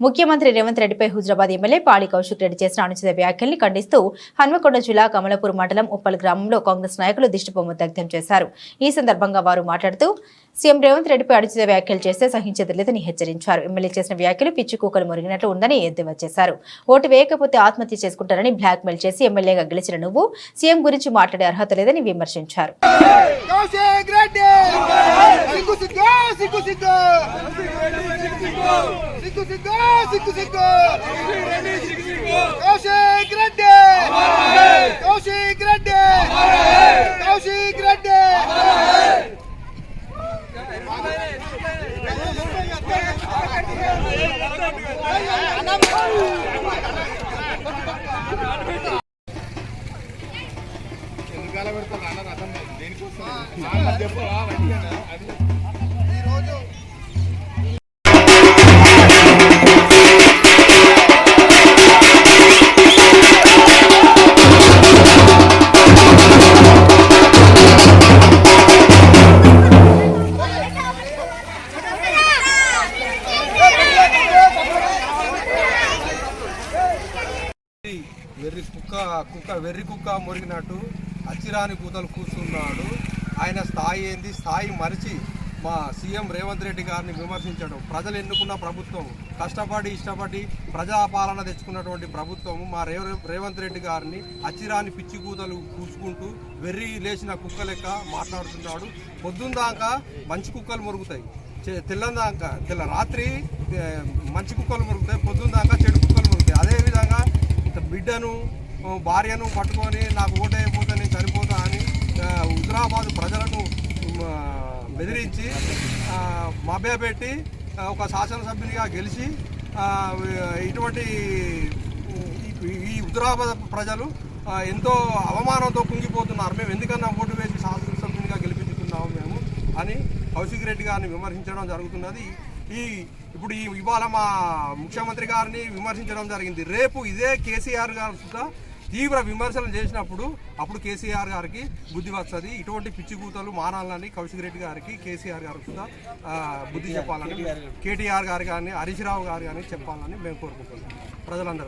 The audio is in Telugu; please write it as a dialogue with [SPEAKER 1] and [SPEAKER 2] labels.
[SPEAKER 1] ముఖ్యమంత్రి రేవంత్ రెడ్డిపై హుజరాబాద్ ఎమ్మెల్యే పాడి కౌశిక్ రెడ్డి చేసిన అనుచిత వ్యాఖ్యల్ని ఖండిస్తూ హన్మకొండ జిల్లా కమలపూర్ మండలం ఉప్పల్ గ్రామంలో కాంగ్రెస్ నాయకులు దిష్టిబొమ్మ దగ్ధం చేశారు. ఈ సందర్భంగా వారు మాట్లాడుతూ సీఎం రేవంత్ రెడ్డిపై అనుచిత వ్యాఖ్యలు చేస్తే సహించేది లేదని హెచ్చరించారు. ఎమ్మెల్యే చేసిన వ్యాఖ్యలు పిచ్చి కూకలు మురిగినట్లు ఉందని ఎద్దేవా చేశారు. ఓటు వేయకపోతే ఆత్మహత్య చేసుకుంటారని బ్లాక్ మెయిల్ చేసి ఎమ్మెల్యేగా గెలిచిన నువ్వు సీఎం గురించి మాట్లాడే అర్హత లేదని విమర్శించారు.
[SPEAKER 2] వెర్రి కుక్క మురిగినట్టు అచ్చిరాని కూతలు కూర్చున్నాడు. ఆయన స్థాయి ఏంది, స్థాయి మరిచి మా సీఎం రేవంత్ రెడ్డి గారిని విమర్శించడం. ప్రజలు ఎన్నుకున్న ప్రభుత్వం, కష్టపడి ఇష్టపడి ప్రజాపాలన తెచ్చుకున్నటువంటి ప్రభుత్వం మా రేవంత్ రెడ్డి గారిని అచ్చిరాని పిచ్చి కూతలు కూర్చుకుంటూ వెర్రి లేచిన కుక్క లెక్క మాట్లాడుతున్నాడు. పొద్దున్న దాకా మంచి కుక్కలు మురుగుతాయి, తెల్ల రాత్రి మంచి కుక్కలు మురుగుతాయి, పొద్దున్న దాకా చెడు కుక్కలు మురుగుతాయి. అదేవిధంగా బిడ్డను భార్యను పట్టుకొని నాకు ఓటైపోతే నేను చనిపోతా అని హుజరాబాద్ ప్రజలను బెదిరించి మభ్యపెట్టి ఒక శాసనసభ్యునిగా గెలిచి ఇటువంటి ఈ హుజరాబాద్ ప్రజలు ఎంతో అవమానంతో కుంగిపోతున్నారు. మేము ఎందుకన్నా ఓటు వేసి శాసనసభ్యునిగా గెలిపించుకున్నాము మేము అని కౌశిక్ రెడ్డి గారిని విమర్శించడం జరుగుతున్నది. ఇప్పుడు ఇవాళ మా ముఖ్యమంత్రి గారిని విమర్శించడం జరిగింది. రేపు ఇదే కేసీఆర్ గారు సుధా తీవ్ర విమర్శలు చేసినప్పుడు అప్పుడు కేసీఆర్ గారికి బుద్ధి వస్తుంది. ఇటువంటి పిచ్చి కూతలు మానాలని కౌశిక్ రెడ్డి గారికి కేసీఆర్ గారికి సుధా బుద్ధి చెప్పాలని, కేటీఆర్ గారు కానీ హరీష్ రావు గారు కానీ చెప్పాలని మేము కోరుకుంటున్నాం ప్రజలందరూ.